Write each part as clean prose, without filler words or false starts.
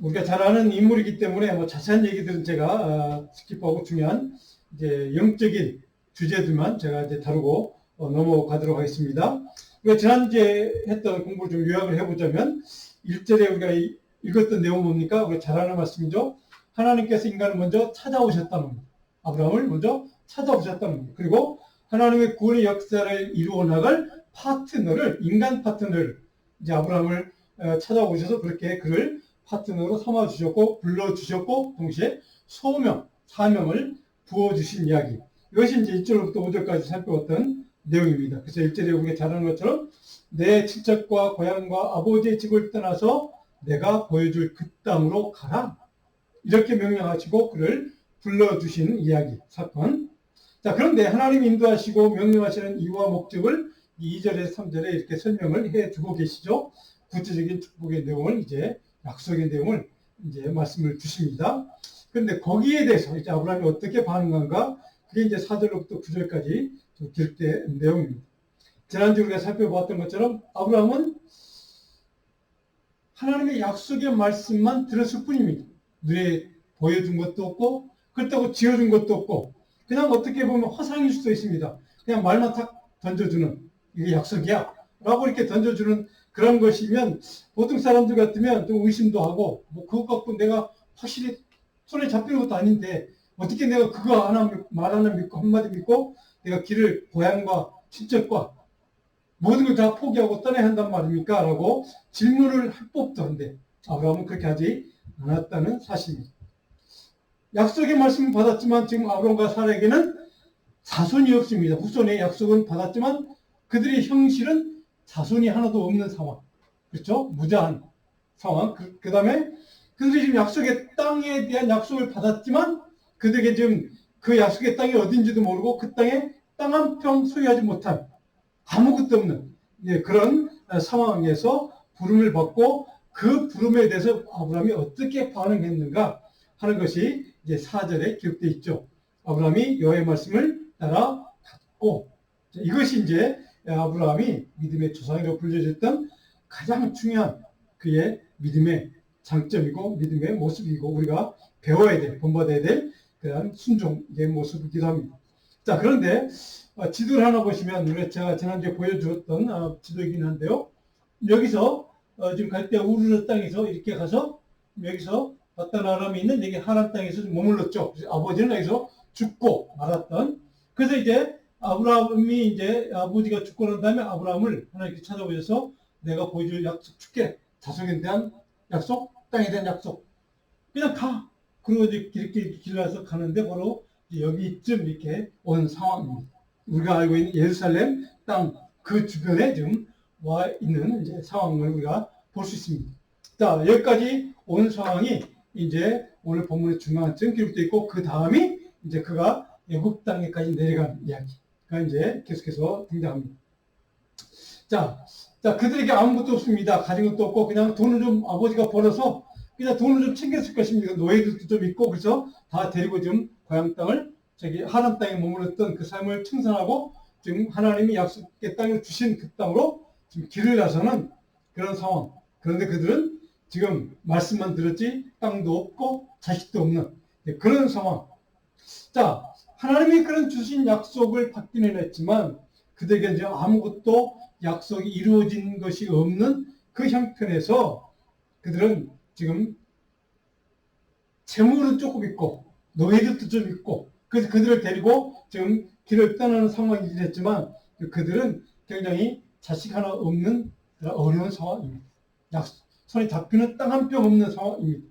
우리가 잘 아는 인물이기 때문에 뭐 자세한 얘기들은 제가 스킵하고 중요한 이제 영적인 주제들만 제가 이제 다루고 넘어가도록 하겠습니다. 우리가 지난주에 했던 공부를 좀 요약을 해보자면 1절에 우리가 읽었던 내용은 뭡니까? 우리가 잘 아는 말씀이죠. 하나님께서 인간을 먼저 찾아오셨다는 겁니다. 아브라함을 먼저 찾아오셨다는 겁니다. 그리고 하나님의 구원의 역사를 이루어 나갈 파트너를, 인간 파트너를 이제 아브라함을 찾아오셔서 그렇게 그를 파트너로 삼아주셨고 불러주셨고 동시에 소명, 사명을 부어주신 이야기. 이것이 이제 1절부터 5절까지 살펴봤던 내용입니다. 그래서 1절에 우리가 잘 아는 것처럼 내 친척과 고향과 아버지의 집을 떠나서 내가 보여줄 그 땅으로 가라. 이렇게 명령하시고 그를 불러주신 이야기, 사건. 자, 그런데 하나님 인도하시고 명령하시는 이유와 목적을 2절에서 3절에 이렇게 설명을 해두고 계시죠. 구체적인 축복의 내용을 이제 약속의 내용을 이제 말씀을 주십니다. 그런데 거기에 대해서 이제 아브라함이 어떻게 반응한가? 그게 이제 4절로부터 9절까지 기록된 내용입니다. 지난주 우리가 살펴보았던 것처럼 아브라함은 하나님의 약속의 말씀만 들었을 뿐입니다. 눈에 보여준 것도 없고 그렇다고 지어준 것도 없고 그냥 어떻게 보면 허상일 수도 있습니다. 그냥 말만 탁 던져주는 이게 약속이야 라고 이렇게 던져주는 그런 것이면 보통 사람들 같으면 좀 의심도 하고 뭐 그것 갖고 내가 확실히 손에 잡히는 것도 아닌데 어떻게 내가 그거 하나 말 하나 믿고 한마디 믿고 내가 길을 고향과 친척과 모든 걸 다 포기하고 떠나야 한단 말입니까? 라고 질문을 할 법도 한데 아브라함은 그렇게 하지 않았다는 사실입니다. 약속의 말씀을 받았지만 지금 아브라함과 사라에게는 자손이 없습니다. 후손의 약속은 받았지만 그들의 형실은 자손이 하나도 없는 상황. 그렇죠? 무자한 상황. 그 다음에 그들이 지금 약속의 땅에 대한 약속을 받았지만 그들에게 지금 그 약속의 땅이 어딘지도 모르고 그 땅에 땅 한 평 소유하지 못한 아무것도 없는 그런 상황에서 부름을 받고 그 부름에 대해서 아브라함이 어떻게 반응했는가 하는 것이 이제 4절에 기록되어 있죠. 아브라함이 여호와의 말씀을 따라갔고 이것이 이제 아브라함이 믿음의 조상이라고 불려졌던 가장 중요한 그의 믿음의 장점이고 믿음의 모습이고 우리가 배워야 될, 본받아야 될 그런 순종의 모습이기도 합니다. 자, 그런데 지도를 하나 보시면 제가 지난주에 보여주었던 지도이긴 한데요. 여기서 지금 갈대 우르르 땅에서 이렇게 가서 여기서 어떤 아람이 있는 여기 하란 땅에서 머물렀죠. 아버지는 여기서 죽고 말았던. 그래서 이제 아브라함이 이제 아버지가 죽고 난 다음에 아브라함을 하나님께 찾아오셔서 내가 보여줄 약속 줄게. 자손에 대한 약속, 땅에 대한 약속. 그냥 가. 그리고 이제 이렇게 길러서 가는데 바로 여기쯤 이렇게 온 상황입니다. 우리가 알고 있는 예루살렘 땅 그 주변에 지금 와 있는 이제 상황을 우리가 볼 수 있습니다. 자, 여기까지 온 상황이 이제 오늘 본문의 중간쯤 기록되어 있고 그 다음이 이제 그가 애굽 땅에까지 내려간 이야기가 이제 계속해서 등장합니다. 자, 그들에게 아무것도 없습니다. 가진 것도 없고 그냥 돈을 좀 아버지가 벌어서 그냥 돈을 좀 챙겼을 것입니다. 노예들도 좀 있고 그래서 다 데리고 좀 고향 땅을 저기 하란 땅에 머물렀던 그 삶을 청산하고 지금 하나님이 약속의 땅을 주신 그 땅으로 지금 길을 나서는 그런 상황. 그런데 그들은 지금 말씀만 들었지 땅도 없고 자식도 없는 그런 상황. 자, 하나님이 그런 주신 약속을 받기는 했지만 그들에게 이제 아무것도 약속이 이루어진 것이 없는 그 형편에서 그들은 지금 재물은 조금 있고 노예들도 좀 있고 그래서 그들을 데리고 지금 길을 떠나는 상황이긴 했지만 그들은 굉장히 자식 하나 없는 어려운 상황입니다. 손에 잡히는 땅 한 뼘 없는 상황입니다.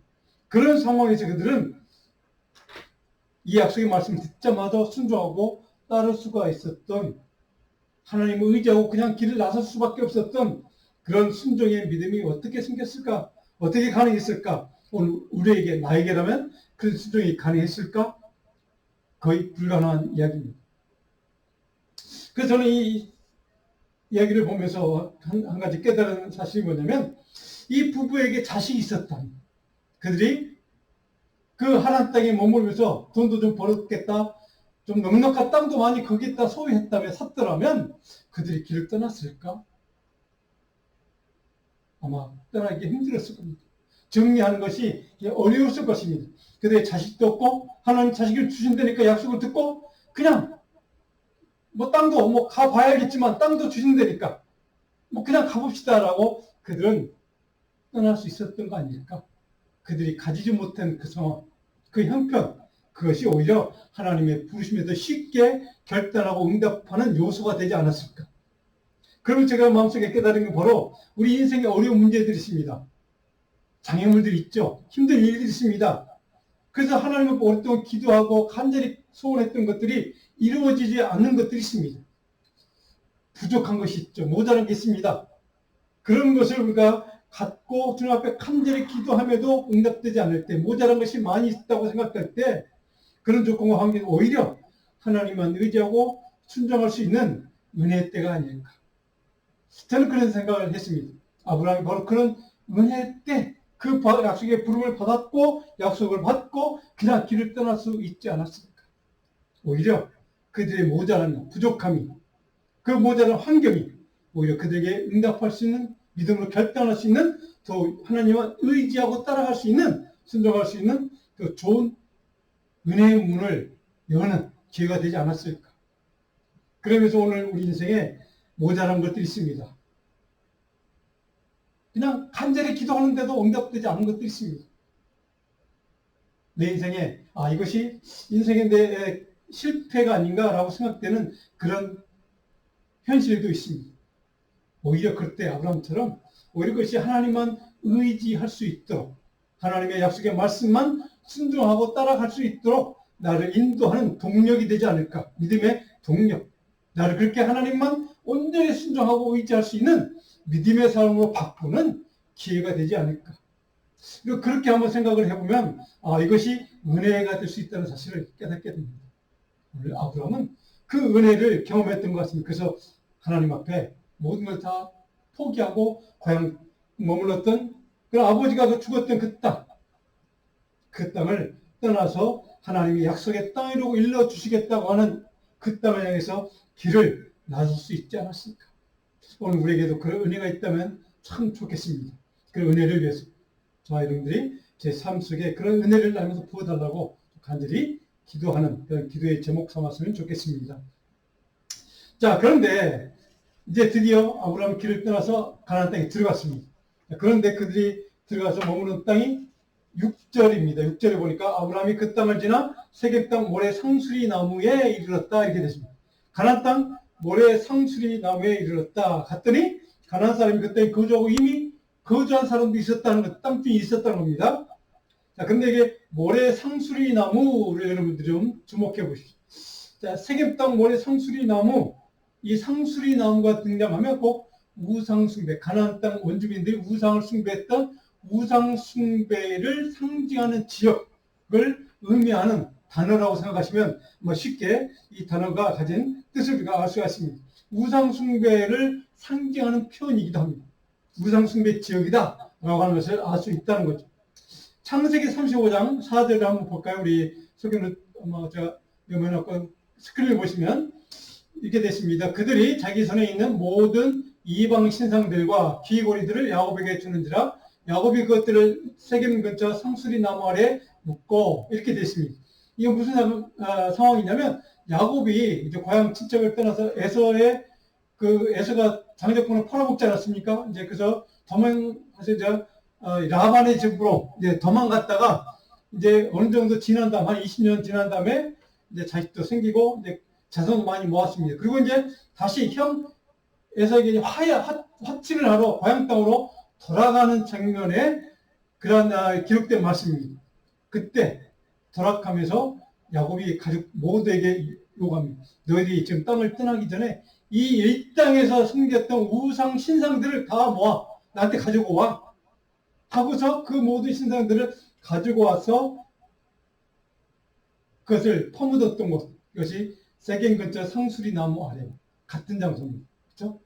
그런 상황에서 그들은 이 약속의 말씀을 듣자마자 순종하고 따를 수가 있었던 하나님을 의지하고 그냥 길을 나설 수밖에 없었던 그런 순종의 믿음이 어떻게 생겼을까? 어떻게 가능했을까? 오늘 우리에게 나에게라면 그 순종이 가능했을까? 거의 불가능한 이야기입니다. 그래서 저는 이 이야기를 보면서 한 가지 깨달은 사실이 뭐냐면 이 부부에게 자식이 있었다. 그들이 그 하란 땅에 머물면서 돈도 좀 벌었겠다. 좀 넉넉한 땅도 많이 거기다 소유했다면 샀더라면 그들이 길을 떠났을까? 아마 떠나기 힘들었을 겁니다. 정리하는 것이 어려웠을 것입니다. 그들의 자식도 없고 하나님 자식을 주신다니까 약속을 듣고 그냥 뭐 땅도 뭐 가봐야겠지만 땅도 주신다니까 뭐 그냥 가봅시다라고 그들은 떠날 수 있었던 거 아닐까? 그들이 가지지 못한 그 상황, 그 형편, 그것이 오히려 하나님의 부르심에 더 쉽게 결단하고 응답하는 요소가 되지 않았을까? 그러면 제가 마음속에 깨달은 게 바로 우리 인생의 어려운 문제들이 있습니다. 장애물들이 있죠. 힘든 일들이 있습니다. 그래서 하나님을 오랫동안 기도하고 간절히 소원했던 것들이 이루어지지 않는 것들이 있습니다. 부족한 것이 있죠. 모자란 게 있습니다. 그런 것을 우리가 갖고 주님 앞에 간절히 기도함에도 응답되지 않을 때, 모자란 것이 많이 있다고 생각할 때 그런 조건과 환경은 오히려 하나님만 의지하고 순종할 수 있는 은혜의 때가 아닐까. 저는 그런 생각을 했습니다. 아브라함이 바로 그런 은혜의 때, 그 약속의 부름을 받았고 약속을 받고 그냥 길을 떠날 수 있지 않았습니까? 오히려 그들의 모자란 부족함이, 그 모자란 환경이 오히려 그들에게 응답할 수 있는, 믿음으로 결단할 수 있는, 또 하나님을 의지하고 따라갈 수 있는, 순종할 수 있는 그 좋은 은혜의 문을 여는 기회가 되지 않았을까. 그러면서 오늘 우리 인생에 모자란 것들이 있습니다. 그냥 간절히 기도하는데도 응답되지 않은 것들이 있습니다. 내 인생에 이것이 인생의 내 실패가 아닌가라고 생각되는 그런 현실도 있습니다. 오히려 그럴 때 아브라함처럼 오히려 그것이 하나님만 의지할 수 있도록, 하나님의 약속의 말씀만 순종하고 따라갈 수 있도록 나를 인도하는 동력이 되지 않을까. 믿음의 동력. 나를 그렇게 하나님만 온전히 순종하고 의지할 수 있는 믿음의 삶으로 바꾸는 기회가 되지 않을까. 그리고 그렇게 한번 생각을 해보면 이것이 은혜가 될 수 있다는 사실을 깨닫게 됩니다. 오늘 아브라함은 그 은혜를 경험했던 것 같습니다. 그래서 하나님 앞에 모든 걸 다 포기하고 고향 머물렀던 그 아버지가 죽었던 그 땅을 떠나서 하나님이 약속의 땅이라고 일러주시겠다고 하는 그 땅을 향해서 길을 나설 수 있지 않았을까. 오늘 우리에게도 그런 은혜가 있다면 참 좋겠습니다. 그 은혜를 위해서 저와 여러분들이 제 삶 속에 그런 은혜를 나면서 부어달라고 간절히 기도하는 그런 기도의 제목 삼았으면 좋겠습니다. 자, 그런데 이제 드디어 아브라함이 길을 떠나서 가나안 땅에 들어갔습니다. 그런데 그들이 들어가서 머무는 땅이 6절입니다. 6절에 보니까 아브라함이 그 땅을 지나 세겜 땅 모래 상수리 나무에 이르렀다 이렇게 됐습니다. 가나안 땅 모래 상수리 나무에 이르렀다 갔더니 가나안 사람이 그 땅에 거주하고 이미 거주한 사람도 있었다는 것, 땅주인이 있었다는 겁니다. 자, 근데 이게 모래 상수리 나무를 여러분들이 좀 주목해 보십시오. 자, 세겜 땅 모래 상수리 나무, 이 상수리 나무가 등장하면 꼭 우상 숭배, 가나안 땅 원주민들이 우상을 숭배했던 우상 숭배를 상징하는 지역을 의미하는 단어라고 생각하시면 쉽게 이 단어가 가진 뜻을 우리가 알 수가 있습니다. 우상 숭배를 상징하는 표현이기도 합니다. 우상 숭배 지역이다 라고 하는 것을 알 수 있다는 거죠. 창세기 35장 4절을 한번 볼까요? 우리 소개는 제가 여면하고 스크린을 보시면 이렇게 됐습니다. 그들이 자기 손에 있는 모든 이방 신상들과 귀고리들을 야곱에게 주는지라 야곱이 그것들을 세겜 근처 상수리 나무 아래 묻고 이렇게 됐습니다. 이게 무슨 상황이냐면 야곱이 이제 고향 친척을 떠나서 에서가 장자권을 팔아먹지 않았습니까? 이제 그래서 도망가서 라반의 집으로 이제 도망갔다가 이제 어느 정도 지난 다음 한 20년 지난 다음에 이제 자식도 생기고 이제 자손 많이 모았습니다. 그리고 이제 다시 형 에서에게 화친을 하러 고향 땅으로 돌아가는 장면에 그런 기록된 말씀입니다. 그때 돌아가면서 야곱이 가족 모두에게 요구합니다. 너희들이 지금 땅을 떠나기 전에 이 땅에서 숨겼던 우상 신상들을 다 모아 나한테 가지고 와 하고서 그 모든 신상들을 가지고 와서 그것을 퍼묻었던 곳, 이것이 세겜 근처 상수리 나무 아래 같은 장소입니다. 그렇죠?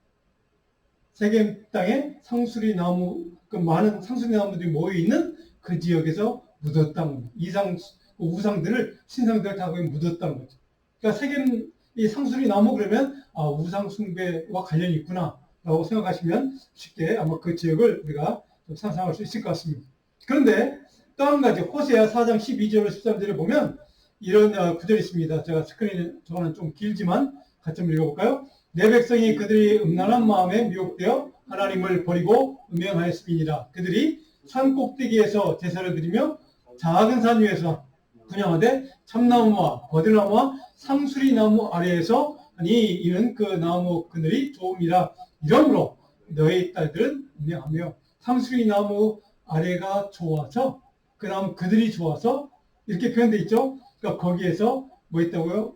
세겜 땅에 상수리 나무, 그 많은 상수리 나무들이 모여 있는 그 지역에서 묻었다는 거예요. 우상들을 신상들을 다 거기 묻었다는 거죠. 그러니까 세겜 이 상수리 나무 그러면 우상 숭배와 관련이 있구나라고 생각하시면 쉽게 아마 그 지역을 우리가 좀 상상할 수 있을 것 같습니다. 그런데 또 한 가지 호세아 4장 12절 13절에 보면 이런 구절이 있습니다. 제가 스크린에 저거는 좀 길지만 같이 한번 읽어볼까요? 내 백성이 그들이 음란한 마음에 미혹되어 하나님을 버리고 음행하였음이니라. 그들이 산 꼭대기에서 제사를 드리며 작은 산 위에서 분양하되 참나무와 버들나무와 상수리나무 아래에서 아니 이는 그 나무 그늘이 좋음이라. 이러므로 너희 딸들은 음행하며 상수리나무 아래가 좋아서 그 나무 그늘이 좋아서 이렇게 표현되어 있죠. 그러니까 거기에서 뭐 있다고요?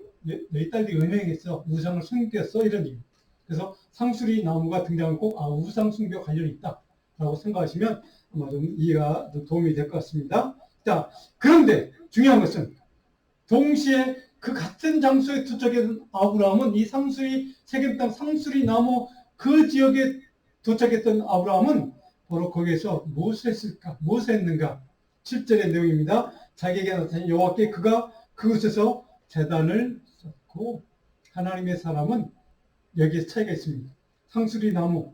너희 딸들이 음행했어, 우상을 숭배했어, 이런 의미. 그래서 상수리 나무가 등장하면 꼭 우상 숭배와 관련이 있다라고 생각하시면 아마 좀 이해가 도움이 될 것 같습니다. 자, 그런데 중요한 것은 동시에 그 같은 장소에 도착했던 아브라함은 이 상수리 세겜 땅 상수리 나무 그 지역에 도착했던 아브라함은 바로 거기에서 무엇을 했을까? 무엇을 했는가? 7절의 내용입니다. 자기에게 나타난 여호와께 그가 그곳에서 제단을 쌓고, 하나님의 사람은 여기에 차이가 있습니다. 상수리 나무,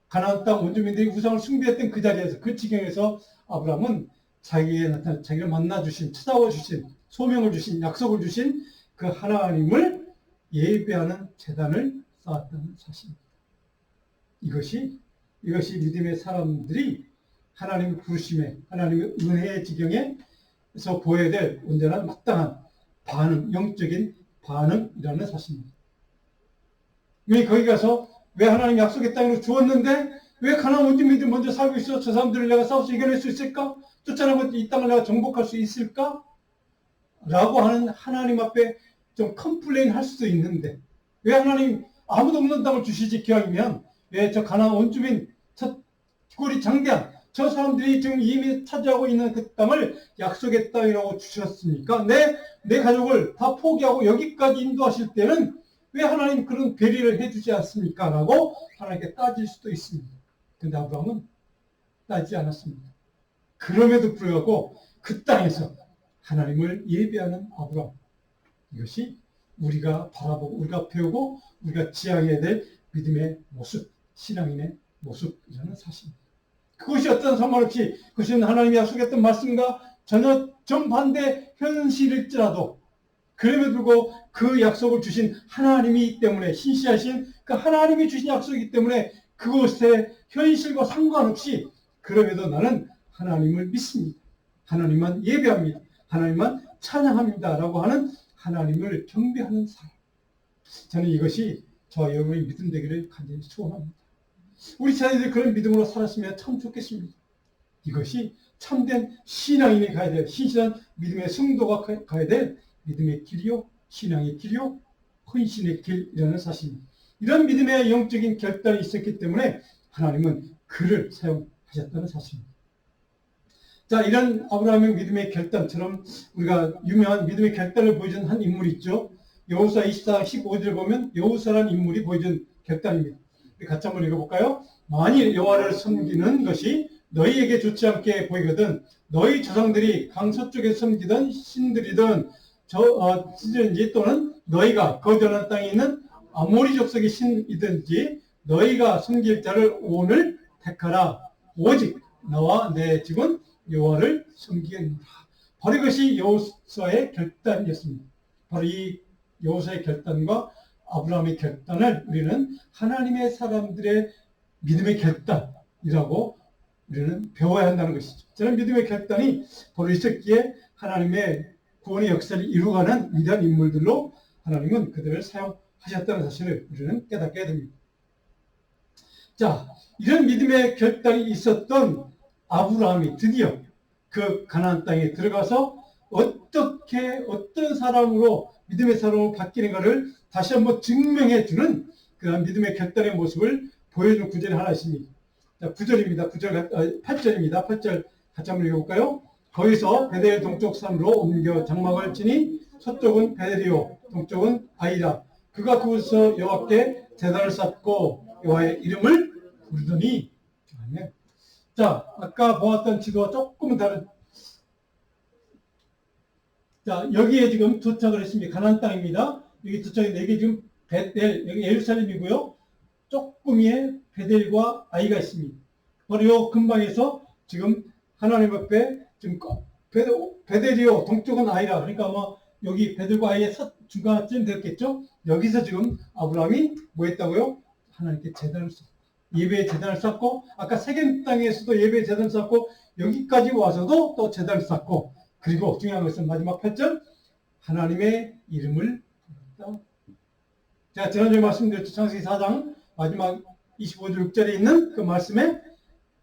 가나안 땅 원주민들이 우상을 숭배했던 그 자리에서, 그 지경에서 아브라함은 자기에게 나타난, 자기를 만나주신, 찾아와 주신, 소명을 주신, 약속을 주신 그 하나님을 예배하는 제단을 쌓았다는 사실입니다. 이것이 믿음의 사람들이 하나님의 부르심에, 하나님의 은혜의 지경에서 보여야 될 온전한 마땅한 반응, 영적인 반응이라는 사실입니다. 왜 거기 가서 왜 하나님 약속의 땅으로 주었는데 왜 가나안 원주민들이 먼저 살고 있어? 저 사람들을 내가 싸워서 이겨낼 수 있을까? 쫓아내고 이 땅을 내가 정복할 수 있을까? 라고 하는 하나님 앞에 좀 컴플레인 할 수도 있는데 왜 하나님 아무도 없는 땅을 주시지 기왕이면 왜 저 가나안 원주민 저 꼴이 장대한 저 사람들이 지금 이미 차지하고 있는 그 땅을 약속의 땅이라고 주셨습니까? 내 가족을 다 포기하고 여기까지 인도하실 때는 왜 하나님 그런 배려를 해주지 않습니까? 라고 하나님께 따질 수도 있습니다. 근데 아브라함은 따지지 않았습니다. 그럼에도 불구하고 그 땅에서 하나님을 예배하는 아브라함, 이것이 우리가 바라보고 우리가 배우고 우리가 지향해야 될 믿음의 모습, 신앙인의 모습이라는 사실입니다. 그것이 어떤 상관없이 그것은 하나님이 약속했던 말씀과 전혀 정반대 현실일지라도 그럼에도 불구하고 그 약속을 주신 하나님이기 때문에 신실하신 그 하나님이 주신 약속이기 때문에 그것의 현실과 상관없이 그럼에도 나는 하나님을 믿습니다. 하나님만 예배합니다. 하나님만 찬양합니다. 라고 하는 하나님을 경배하는 사람. 저는 이것이 저와 여러분의 믿음 되기를 간절히 소원합니다. 우리 자녀들이 그런 믿음으로 살았으면 참 좋겠습니다. 이것이 참된 신앙인이 가야 될, 신실한 믿음의 성도가 가야 될 믿음의 길이요, 신앙의 길이요, 헌신의 길이라는 사실입니다. 이런 믿음의 영적인 결단이 있었기 때문에 하나님은 그를 사용하셨다는 사실입니다. 자, 이런 아브라함의 믿음의 결단처럼 우리가 유명한 믿음의 결단을 보여준 한 인물이 있죠. 여호수아 24장 15절을 보면 여호수아라는 인물이 보여준 결단입니다. 같이 한번 읽어볼까요? 만일 여호와를 섬기는 것이 너희에게 좋지 않게 보이거든 너희 조상들이 강 서쪽에 섬기던 신들이든 신들인지 또는 너희가 거주하는 땅에 있는 아모리 족속의 신이든지 너희가 섬길 자를 오늘 택하라. 오직 너와 내 집은 여호와를 섬기겠노라. 바로 이것이 여호수아의 결단이었습니다. 바로 이 여호수아의 결단과 아브라함의 결단을 우리는 하나님의 사람들의 믿음의 결단이라고 우리는 배워야 한다는 것이죠. 저는 믿음의 결단이 바로 있었기에 하나님의 구원의 역사를 이루어가는 위대한 인물들로 하나님은 그들을 사용하셨다는 사실을 우리는 깨닫게 됩니다. 자, 이런 믿음의 결단이 있었던 아브라함이 드디어 그 가나안 땅에 들어가서 어떻게 어떤 사람으로 믿음의 사람으로 바뀌는가를 다시 한번 증명해주는 그런 믿음의 결단의 모습을 보여주는 구절이 하나 있습니다. 자, 9절입니다. 8절입니다. 8절 같이 한번 읽어볼까요? 거기서 베델 동쪽 산으로 옮겨 장막을 치니 서쪽은 베델이요 동쪽은 아이라. 그가 그곳에서 여호와께 제단을 쌓고 여호와의 이름을 부르더니. 아멘. 자, 아까 보았던 지도와 조금 다른. 자, 여기에 지금 도착을 했습니다. 가나안 땅입니다. 여기 도착했는데 여기 지금 베델, 여기 예루살렘이고요. 조금 위에 베델과 아이가 있습니다. 바로 요 근방에서 지금 하나님 앞에 지금 베델이요 동쪽은 아이라, 그러니까 뭐 여기 베델과 아이의 중간쯤 됐겠죠. 여기서 지금 아브라함이 뭐 했다고요? 하나님께 제단을 쌓고, 예배의 제단을 쌓고, 아까 세겜 땅에서도 예배의 제단을 쌓고, 여기까지 와서도 또 제단을 쌓고, 그리고 중요한 것은 마지막 8절, 하나님의 이름을 불렀다. 제가 지난주에 말씀드렸죠. 창세기 4장 마지막 25절 6절에 있는 그 말씀에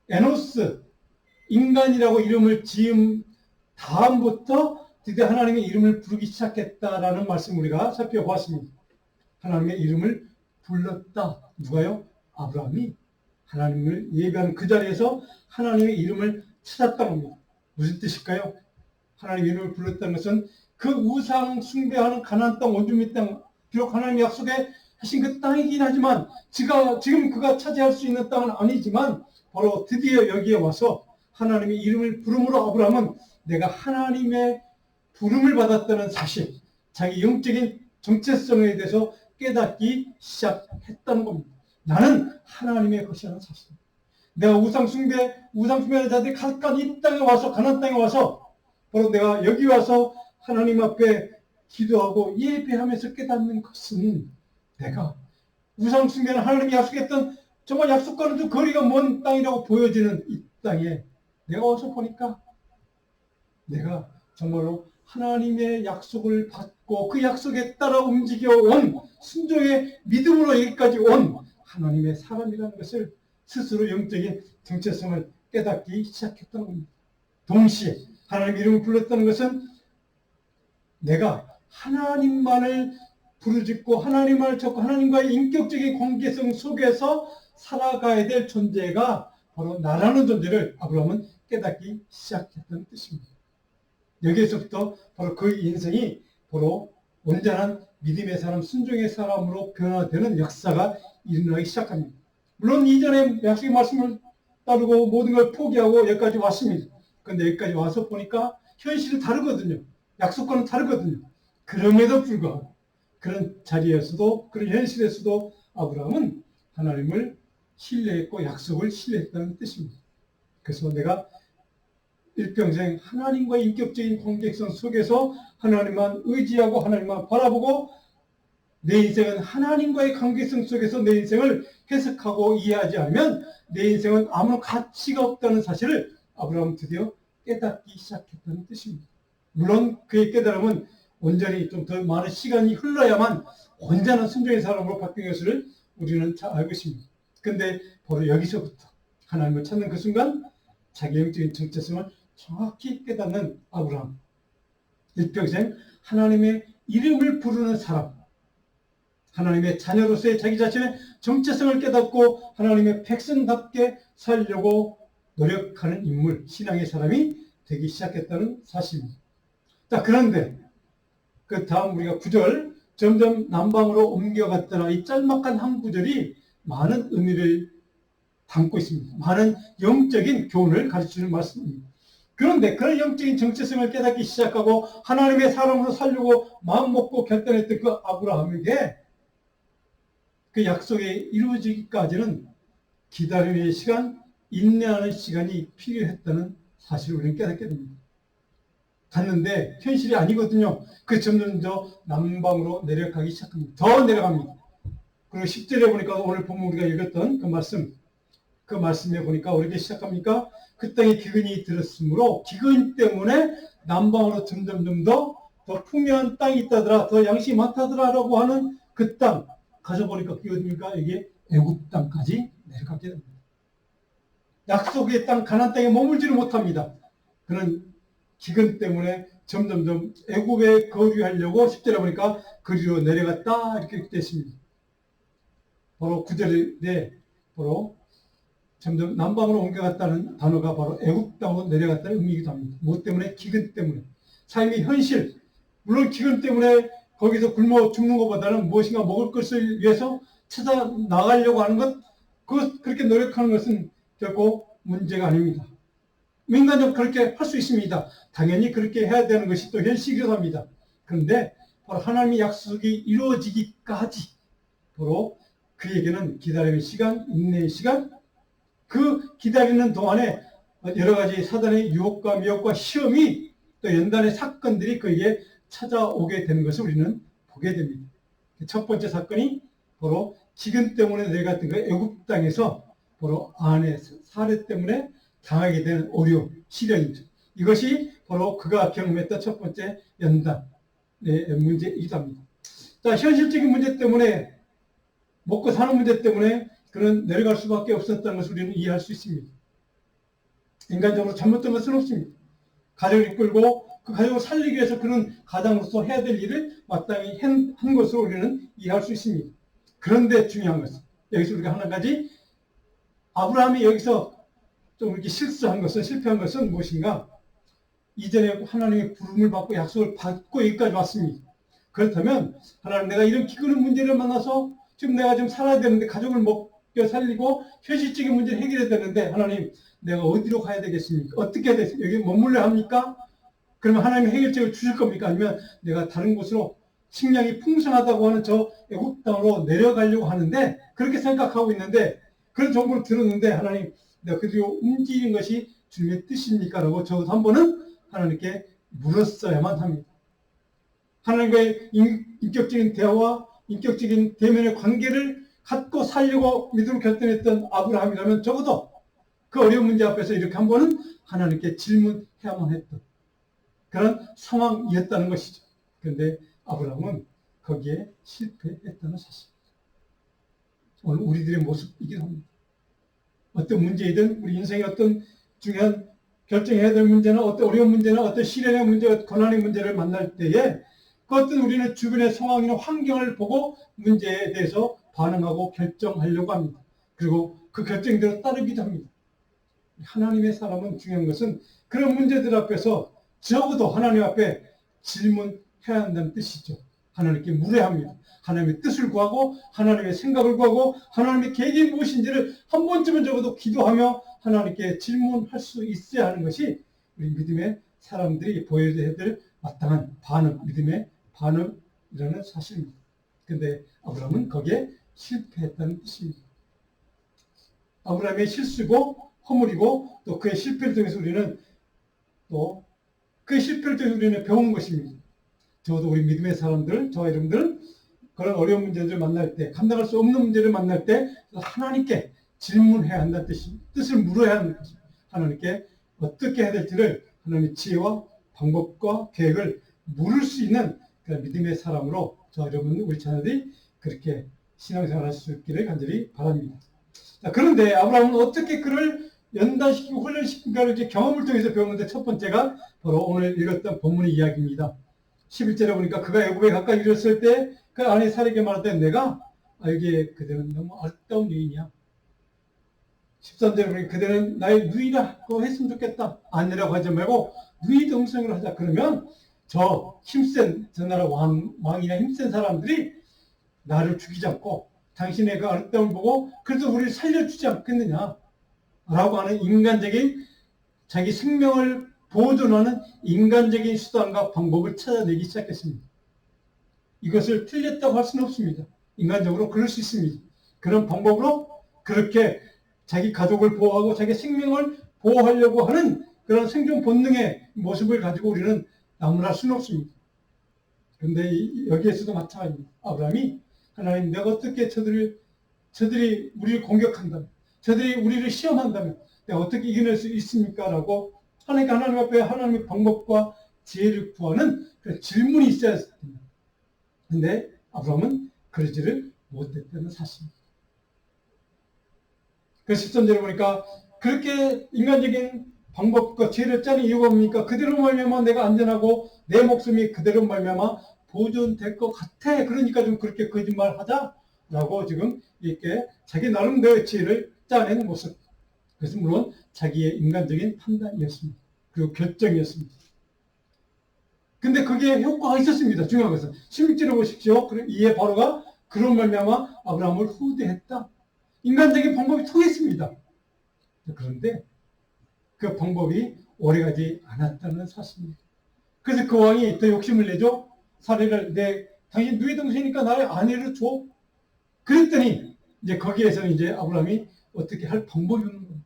에노스, 인간이라고 이름을 지은 다음부터 드디어 하나님의 이름을 부르기 시작했다라는 말씀 우리가 살펴보았습니다. 하나님의 이름을 불렀다. 누가요? 아브라함이 하나님을 예배하는 그 자리에서 하나님의 이름을 찾았다는 겁니다. 무슨 뜻일까요? 하나님의 이름을 불렀다는 것은 그 우상 숭배하는 가나안 땅, 원주민 땅, 비록 하나님이 약속에 하신 그 땅이긴 하지만 지금 그가 차지할 수 있는 땅은 아니지만 바로 드디어 여기에 와서 하나님의 이름을 부름으로 아브라함은 내가 하나님의 부름을 받았다는 사실, 자기 영적인 정체성에 대해서 깨닫기 시작했다는 겁니다. 나는 하나님의 것이라는 사실. 내가 우상숭배하는 자들이 각각 이 땅에 와서, 가나안 땅에 와서, 바로 내가 여기 와서 하나님 앞에 기도하고 예배하면서 깨닫는 것은 내가 우상숭배는 하나님이 약속했던 정말 약속과는 좀 거리가 먼 땅이라고 보여지는 이 땅에 내가 와서 보니까 내가 정말로 하나님의 약속을 받고 그 약속에 따라 움직여온 순종의 믿음으로 여기까지 온 하나님의 사람이라는 것을 스스로 영적인 정체성을 깨닫기 시작했다는 겁니다. 동시에 하나님 이름을 불렀다는 것은 내가 하나님만을 부르짖고 하나님만을 찾고 하나님과의 인격적인 관계성 속에서 살아가야 될 존재가 바로 나라는 존재를 아브라함은 깨닫기 시작했다는 뜻입니다. 여기에서부터 바로 그 인생이 바로 온전한 믿음의 사람, 순종의 사람으로 변화되는 역사가 일어나기 시작합니다. 물론 이전에 약속의 말씀을 따르고 모든 걸 포기하고 여기까지 왔습니다. 그런데 여기까지 와서 보니까 현실은 다르거든요. 약속과는 다르거든요. 그럼에도 불구하고 그런 자리에서도, 그런 현실에서도 아브라함은 하나님을 신뢰했고 약속을 신뢰했다는 뜻입니다. 그래서 내가 일평생 하나님과의 인격적인 관계성 속에서 하나님만 의지하고 하나님만 바라보고 내 인생은 하나님과의 관계성 속에서 내 인생을 해석하고 이해하지 않으면 내 인생은 아무런 가치가 없다는 사실을 아브라함은 드디어 깨닫기 시작했다는 뜻입니다. 물론 그의 깨달음은 온전히 좀 더 많은 시간이 흘러야만 온전한 순종의 사람으로 바뀐 것을 우리는 잘 알고 있습니다. 그런데 바로 여기서부터 하나님을 찾는 그 순간 자기 영적인 정체성을 정확히 깨닫는 아브라함, 일평생 하나님의 이름을 부르는 사람, 하나님의 자녀로서의 자기 자신의 정체성을 깨닫고 하나님의 백성답게 살려고 노력하는 인물, 신앙의 사람이 되기 시작했다는 사실입니다. 자, 그런데 그 다음 우리가 9절, 점점 남방으로 옮겨갔더라, 이 짤막한 한 구절이 많은 의미를 담고 있습니다. 많은 영적인 교훈을 가르치는 말씀입니다. 그런데 그런 영적인 정체성을 깨닫기 시작하고 하나님의 사람으로 살려고 마음 먹고 결단했던 그 아브라함에게 그 약속이 이루어지기까지는 기다림의 시간, 인내하는 시간이 필요했다는 사실을 우리는 깨닫게 됩니다. 갔는데 현실이 아니거든요. 그 점점 더 남방으로 내려가기 시작합니다. 더 내려갑니다. 그리고 10절에 보니까 오늘 보면 우리가 읽었던 그 말씀에 보니까 어떻게 시작합니까? 그 땅에 기근이 들었으므로 기근 때문에 남방으로 점점 더 풍요한 땅이 있다더라, 더 양식이 많다더라라고 하는 그 땅 가서 보니까 그게 어디입니까? 이게 애굽 땅까지 내려가게 됩니다. 약속의 땅 가나안 땅에 머물지를 못합니다. 그는 기근 때문에 점점 애굽에 거류하려고 10절에 보니까 그리로 내려갔다 이렇게 됐습니다. 바로 9절에 바로 점점 남방으로 옮겨갔다는 단어가 바로 애굽 땅으로 내려갔다는 의미이기도 합니다. 무엇 때문에? 기근 때문에. 삶의 현실, 물론 기근 때문에 거기서 굶어 죽는 것보다는 무엇인가 먹을 것을 위해서 찾아 나가려고 하는 것, 그렇게 노력하는 것은 결코 문제가 아닙니다. 인간적으로 그렇게 할 수 있습니다. 당연히 그렇게 해야 되는 것이 또 현실이기도 합니다. 그런데 바로 하나님의 약속이 이루어지기까지 바로 그에게는 기다림의 시간, 인내의 시간, 그 기다리는 동안에 여러 가지 사단의 유혹과 미혹과 시험이 또 연단의 사건들이 그에게 찾아오게 되는 것을 우리는 보게 됩니다. 첫 번째 사건이 바로 기근 때문에 내려갔던 그 애굽 땅에서 바로 아내 사례 때문에 당하게 되는 어려움, 시련이죠. 이것이 바로 그가 경험했던 첫 번째 연단의 문제이기도 합니다. 자, 현실적인 문제 때문에 먹고 사는 문제 때문에 그는 내려갈 수밖에 없었다는 것을 우리는 이해할 수 있습니다. 인간적으로 잘못된 것은 없습니다. 가정을 이끌고 그 가정을 살리기 위해서 그는 가장으로서 해야 될 일을 마땅히 한 것으로 우리는 이해할 수 있습니다. 그런데 중요한 것은 여기서 우리가 한 가지 아브라함이 여기서 좀 이렇게 실패한 것은 무엇인가? 이전에 하나님의 부름을 받고 약속을 받고 여기까지 왔습니다. 그렇다면 하나님, 내가 이런 기근의 문제를 만나서 지금 내가 좀 살아야 되는데 가족을 먹여 살리고 현실적인 문제를 해결해야 되는데 하나님, 내가 어디로 가야 되겠습니까? 어떻게 해야 되겠습니까? 여기 머물러야 합니까? 그러면 하나님이 해결책을 주실 겁니까? 아니면 내가 다른 곳으로 식량이 풍성하다고 하는 저 애굽 땅으로 내려가려고 하는데 그렇게 생각하고 있는데 그런 정보를 들었는데 하나님, 내가 그대로 움직이는 것이 주님의 뜻입니까? 라고 저도 한 번은 하나님께 물었어야만 합니다. 하나님과의 인격적인 대화와 인격적인 대면의 관계를 갖고 살려고 믿음을 결단했던 아브라함이라면 적어도 그 어려운 문제 앞에서 이렇게 한 번은 하나님께 질문해야만 했던 그런 상황이었다는 것이죠. 그런데 아브라함은 거기에 실패했다는 사실입니다. 오늘 우리들의 모습이기도 합니다. 어떤 문제이든 우리 인생의 어떤 중요한 결정해야 될 문제나 어떤 어려운 문제나 어떤 시련의 문제, 고난의 문제를 만날 때에 그 어떤 우리는 주변의 상황이나 환경을 보고 문제에 대해서 반응하고 결정하려고 합니다. 그리고 그 결정대로 따르기도 합니다. 하나님의 사람은 중요한 것은 그런 문제들 앞에서 적어도 하나님 앞에 질문해야 한다는 뜻이죠. 하나님께 물어야 합니다. 하나님의 뜻을 구하고 하나님의 생각을 구하고 하나님의 계획이 무엇인지를 한 번쯤은 적어도 기도하며 하나님께 질문할 수 있어야 하는 것이 우리 믿음의 사람들이 보여야 될 마땅한 반응, 믿음의 반응이라는 사실입니다. 그런데 아브라함은 거기에 실패했다는 뜻입니다. 아브라함의 실수고 허물이고 또 그의 실패를 통해서 우리는 또 그의 실패를 통해서 우리는 배운 것입니다. 적어도 우리 믿음의 사람들, 저와 여러분들은 그런 어려운 문제들을 만날 때, 감당할 수 없는 문제를 만날 때 하나님께 질문해야 한다는 뜻을 물어야 하는 것입니다. 하나님께 어떻게 해야 될지를 하나님의 지혜와 방법과 계획을 물을 수 있는 그 믿음의 사람으로 저와 여러분, 우리 자녀들이 그렇게 신앙생활할 수 있기를 간절히 바랍니다. 자, 그런데 아브라함은 어떻게 그를 연단시키고 훈련시킨가를 이제 경험을 통해서 배우는데 첫 번째가 바로 오늘 읽었던 본문의 이야기입니다. 11절에 보니까 그가 애굽에 가까이 이르렀을 때 그 아내 사례에게 말하되 내가 알기에 그대는 너무 아름다운 여인이야. 13절에 보니까 그대는 나의 누이라고 했으면 좋겠다. 아내라고 하지 말고 누이 동생으로 하자. 그러면 저 나라 왕이나 힘센 사람들이 나를 죽이지 않고 당신의 그 아름다움을 보고 그래도 우리를 살려주지 않겠느냐 라고 하는 인간적인 자기 생명을 보존하는 인간적인 수단과 방법을 찾아내기 시작했습니다. 이것을 틀렸다고 할 수는 없습니다. 인간적으로 그럴 수 있습니다. 그런 방법으로 그렇게 자기 가족을 보호하고 자기 생명을 보호하려고 하는 그런 생존 본능의 모습을 가지고 우리는 나무랄 수는 없습니다. 그런데 여기에서도 마찬가지입니다. 아브라함이 하나님, 내가 어떻게 저들이 우리를 공격한다면, 저들이 우리를 시험한다면 내가 어떻게 이겨낼 수 있습니까? 라고 하나님 앞에 하나님의 방법과 지혜를 구하는 그런 질문이 있어야 됩니다. 그런데 아브라함은 그러지를 못했다는 사실입니다. 그 13절에 보니까 그렇게 인간적인 방법과 지혜를 짜는 이유가 뭡니까? 그대로 말미암아 내가 안전하고 내 목숨이 그대로 말미암아 보존될 것 같아. 그러니까 좀 그렇게 거짓말하자라고 지금 이렇게 자기 나름대로의 지혜를 짜내는 모습. 그것은 물론 자기의 인간적인 판단이었습니다. 그리고 결정이었습니다. 근데 그게 효과가 있었습니다. 중요한 것은 16절을 보십시오. 이에 바로가 그런 말미암아 아브라함을 후대했다. 인간적인 방법이 통했습니다. 그런데 그 방법이 오래가지 않았다는 사실입니다. 그래서 그 왕이 더 욕심을 내죠. 사례를 당신 누이 동생이니까 나의 아내를 줘. 그랬더니 이제 거기에서는 이제 아브라함이 어떻게 할 방법이 없는 거예요.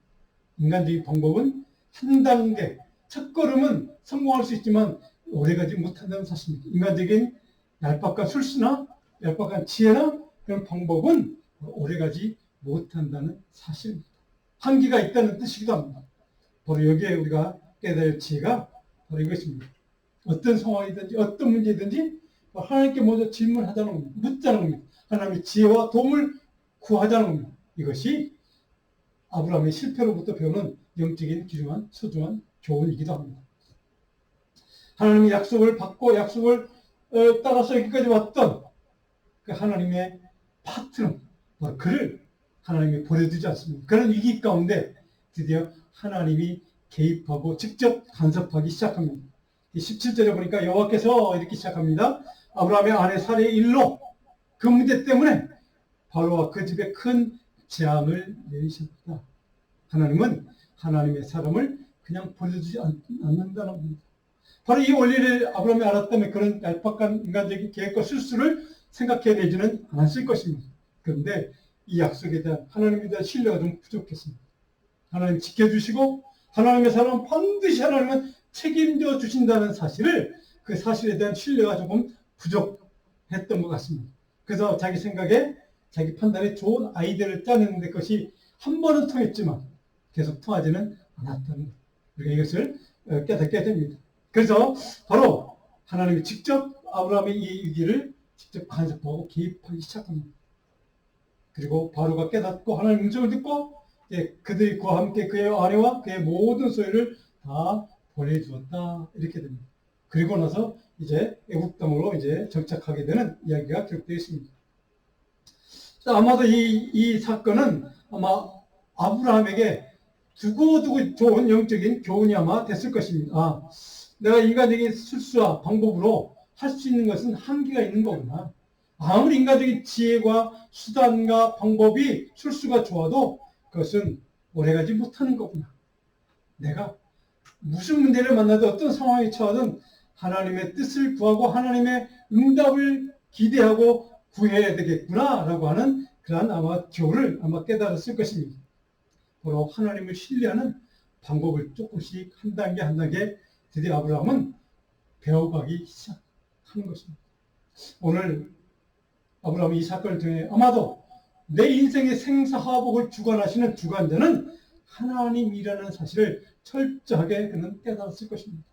인간적인 방법은 한 단계, 첫 걸음은 성공할 수 있지만 오래가지 못한다는 사실입니다. 인간적인 얄팍한 술수나 얄팍한 지혜나 그런 방법은 오래가지 못한다는 사실입니다. 한계가 있다는 뜻이기도 합니다. 바로 여기에 우리가 깨달을 할 지혜가 바로 이것입니다. 어떤 상황이든지 어떤 문제든지 하나님께 먼저 질문하자는 겁니다. 묻자는 겁니다. 하나님의 지혜와 도움을 구하자는 겁니다. 이것이 아브라함의 실패로부터 배우는 영적인 귀중한 소중한 교훈이기도 합니다. 하나님의 약속을 받고 약속을 따라서 여기까지 왔던 그 하나님의 파트너, 그를 하나님이 버려두지 않습니다. 그런 위기 가운데 드디어 하나님이 개입하고 직접 간섭하기 시작합니다. 17절에 보니까 여호와께서 이렇게 시작합니다. 아브라함의 아내 사레의 일로 그 문제 때문에 바로와 그 집에 큰 재앙을 내리셨다. 하나님은 하나님의 사람을 그냥 버려두지 않는다는 겁니다. 바로 이 원리를 아브라함이 알았다면 그런 얄팍한 인간적인 계획과 실수를 생각해내지는 않았을 것입니다. 그런데 이 약속에 대한 하나님에 대한 신뢰가 좀 부족했습니다. 하나님 지켜주시고 하나님의 사람은 반드시 하나님은 책임져 주신다는 사실을 그 사실에 대한 신뢰가 조금 부족했던 것 같습니다. 그래서 자기 생각에 자기 판단에 좋은 아이디어를 짜내는데 그것이 한 번은 통했지만 계속 통하지는 않았다는 것. 우리가 이것을 깨닫게 됩니다. 그래서 바로 하나님이 직접 아브라함의 이 위기를 직접 간섭하고 개입하기 시작합니다. 그리고 바로가 깨닫고 하나님의 음성을 듣고 그들이 그와 함께 그의 아내와 그의 모든 소유를 다 보내주었다 이렇게 됩니다. 그리고 나서 이제 애굽 땅으로 이제 정착하게 되는 이야기가 기록되어 있습니다. 아마도 이 사건은 아마 아브라함에게 두고두고 좋은 영적인 교훈이 아마 됐을 것입니다. 내가 인간적인 술수와 방법으로 할 수 있는 것은 한계가 있는 거구나. 아무리 인간적인 지혜와 수단과 방법이 술수가 좋아도 그것은 오래가지 못하는 거구나. 내가 무슨 문제를 만나도 어떤 상황에 처하든 하나님의 뜻을 구하고 하나님의 응답을 기대하고 구해야 되겠구나 라고 하는 그러한 아마 교훈을 아마 깨달았을 것입니다. 바로 하나님을 신뢰하는 방법을 조금씩 한 단계 한 단계 드디어 아브라함은 배워가기 시작하는 것입니다. 오늘 아브라함이 이 사건을 통해 아마도 내 인생의 생사화복을 주관하시는 주관자는 하나님이라는 사실을 철저하게 그는 깨달았을 것입니다.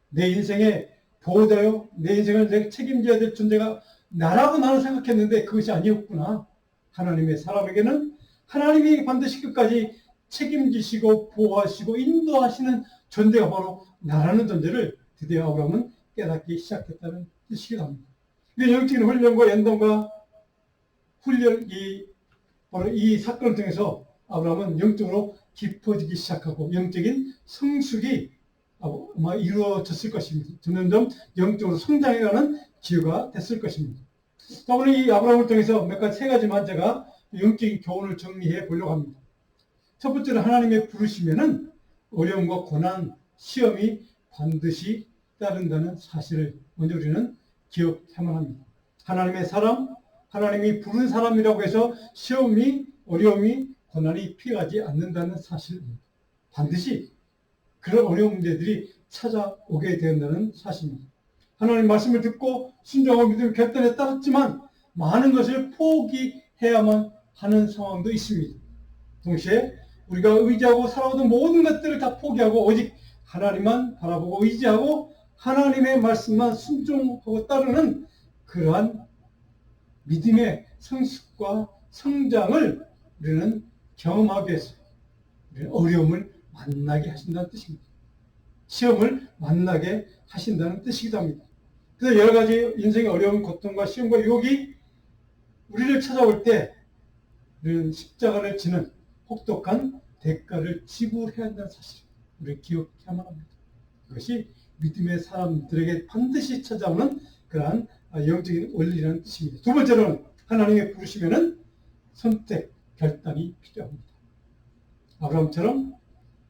내 인생의 보호자요, 내 인생을 내가 책임져야 될 존재가 나라고 나는 생각했는데 그것이 아니었구나. 하나님의 사람에게는 하나님이 반드시 끝까지 책임지시고 보호하시고 인도하시는 존재가 바로 나라는 존재를 드디어 아브라함은 깨닫기 시작했다는 뜻이기도 합니다. 영적인 훈련과 연단과 훈련이 바로 이 사건을 통해서 아브라함은 영적으로 깊어지기 시작하고 영적인 성숙이 아마 이루어졌을 것입니다. 점점점 영적으로 성장해가는 기회가 됐을 것입니다. 자, 오늘 이 아브라함을 통해서 세 가지만 제가 영적인 교훈을 정리해 보려고 합니다. 첫 번째로 하나님의 부르심에는 어려움과 고난, 시험이 반드시 따른다는 사실을 먼저 우리는 기억해야만 합니다. 하나님의 사람, 하나님이 부른 사람이라고 해서 시험이, 어려움이, 고난이 피하지 않는다는 사실입니다. 반드시 그런 어려운 문제들이 찾아오게 된다는 사실입니다. 하나님 말씀을 듣고 순종하고 믿음의 결단에 따랐지만 많은 것을 포기해야만 하는 상황도 있습니다. 동시에 우리가 의지하고 살아오던 모든 것들을 다 포기하고 오직 하나님만 바라보고 의지하고 하나님의 말씀만 순종하고 따르는 그러한 믿음의 성숙과 성장을 우리는 경험하기 위해서 어려움을 만나게 하신다는 뜻입니다. 시험을 만나게 하신다는 뜻이기도 합니다. 그래서 여러 가지 인생의 어려운 고통과 시험과 유혹이 우리를 찾아올 때 우리는 십자가를 지는 혹독한 대가를 지불해야 한다는 사실을 우리 기억해야만 합니다. 그것이 믿음의 사람들에게 반드시 찾아오는 그러한 영적인 원리라는 뜻입니다. 두 번째로는 하나님의 부르시면은 선택, 결단이 필요합니다. 아브라함처럼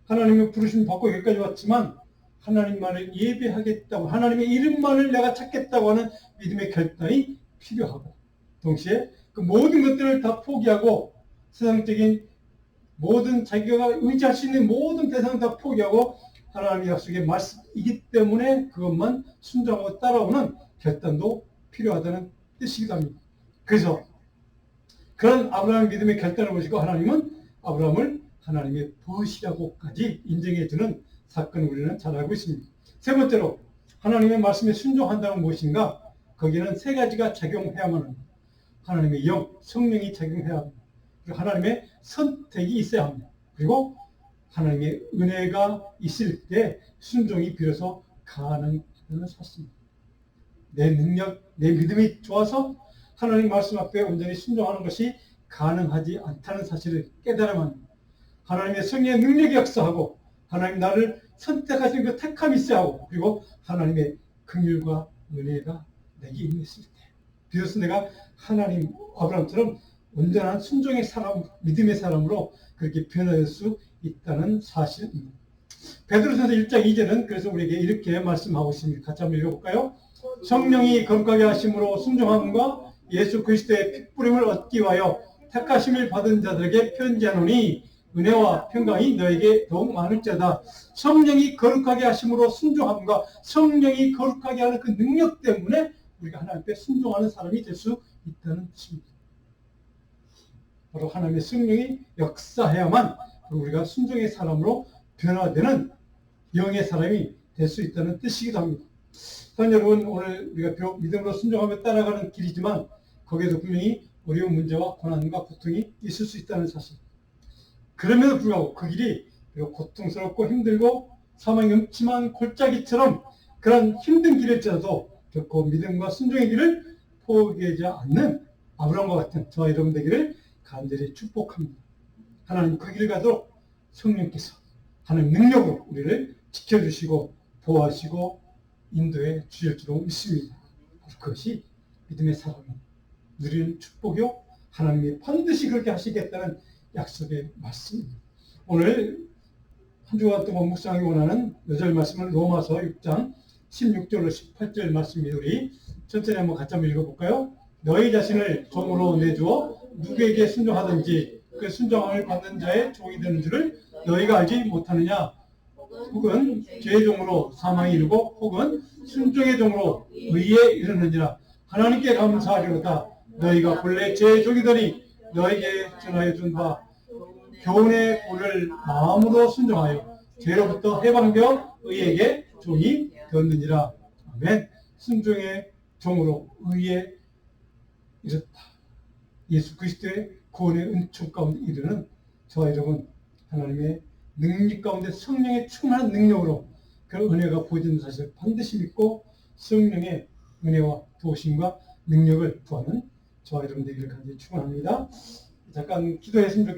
하나님의 부르심 받고 여기까지 왔지만 하나님만을 예배하겠다고 하나님의 이름만을 내가 찾겠다고 하는 믿음의 결단이 필요하고 동시에 그 모든 것들을 다 포기하고 세상적인 모든 자기가 의지할 수 있는 모든 대상을 다 포기하고 하나님의 약속의 말씀이기 때문에 그것만 순종하고 따라오는 결단도 필요하다는 뜻이기도 합니다. 그래서 그런 아브라함의 믿음의 결단을 보시고 하나님은 아브라함을 하나님의 벗이라고까지 인정해주는 사건을 우리는 잘 알고 있습니다. 세 번째로 하나님의 말씀에 순종한다는 무엇인가? 거기에는 세 가지가 작용해야만 합니다. 하나님의 영, 성령이 작용해야 합니다. 그리고 하나님의 선택이 있어야 합니다. 그리고 하나님의 은혜가 있을 때 순종이 비로소 가능하다는 사실입니다. 내 능력, 내 믿음이 좋아서 하나님 말씀 앞에 온전히 순종하는 것이 가능하지 않다는 사실을 깨달아야만 합니다. 하나님의 성령의 능력이 역사하고 하나님 나를 선택하신 그 택함이 있어야 하고 그리고 하나님의 긍휼과 은혜가 내게 임했을 때 비로소 내가 하나님 아브라함처럼 온전한 순종의 사람, 믿음의 사람으로 그렇게 변화될 수 있다는 사실입니다. 베드로전서 1장 2절은 그래서 우리에게 이렇게 말씀하고 있습니다. 같이 한번 읽어볼까요? 성령이 거룩하게 하심으로 순종함과 예수 그리스도의 핏부림을 얻기 위하여 택하심을 받은 자들에게 편지하노니 은혜와 평강이 너에게 더욱 많을지어다. 성령이 거룩하게 하심으로 순종함과 성령이 거룩하게 하는 그 능력 때문에 우리가 하나님 앞에 순종하는 사람이 될 수 있다는 뜻입니다. 바로 하나님의 성령이 역사해야만 우리가 순종의 사람으로 변화되는 영의 사람이 될 수 있다는 뜻이기도 합니다. 사랑하는 여러분, 오늘 우리가 비록 믿음으로 순종하며 따라가는 길이지만 거기에도 분명히 어려운 문제와 고난과 고통이 있을 수 있다는 사실. 그럼에도 불구하고 그 길이 비록 고통스럽고 힘들고 사망이 음침한 골짜기처럼 그런 힘든 길일지라도 결코 믿음과 순종의 길을 포기하지 않는 아브라함과 같은 저와 여러분 되기를 간절히 축복합니다. 하나님 그 길을 가도록 성령께서 하나님 능력으로 우리를 지켜주시고 보호하시고 인도해 주실 줄로 믿습니다. 그것이 믿음의 사람이 누리는 축복이요 하나님이 반드시 그렇게 하시겠다는 약속의 말씀입니다. 오늘 한 주간 동안 묵상하기 원하는 요절 말씀은 로마서 6장 16절로 18절 말씀입니다. 우리 천천히 한번 같이 한번 읽어볼까요? 너희 자신을 종으로 내주어 누구에게 순종하든지 그 순종함을 받는 자의 종이 되는 줄을 너희가 알지 못하느냐? 혹은 죄의 종으로 사망에 이르고 혹은 순종의 종으로 의에 이르느니라. 하나님께 감사하리로다. 너희가 본래 죄의 종이더니 너희에게 전하여 준 바 교훈의 보를 마음으로 순종하여 죄로부터 해방되어 의에게 종이 되었느니라. 아멘. 순종의 종으로 의에 이르다. 예수 그리스도의 구원의 은총 가운데 이르는 저와 여러분 하나님의 능력 가운데 성령의 충만한 능력으로 그 은혜가 보여지는 사실을 반드시 믿고 성령의 은혜와 도우심과 능력을 구하는 저와 여러분 되기를 간절히 축원합니다. 잠깐 기도했으면 좋겠습니다.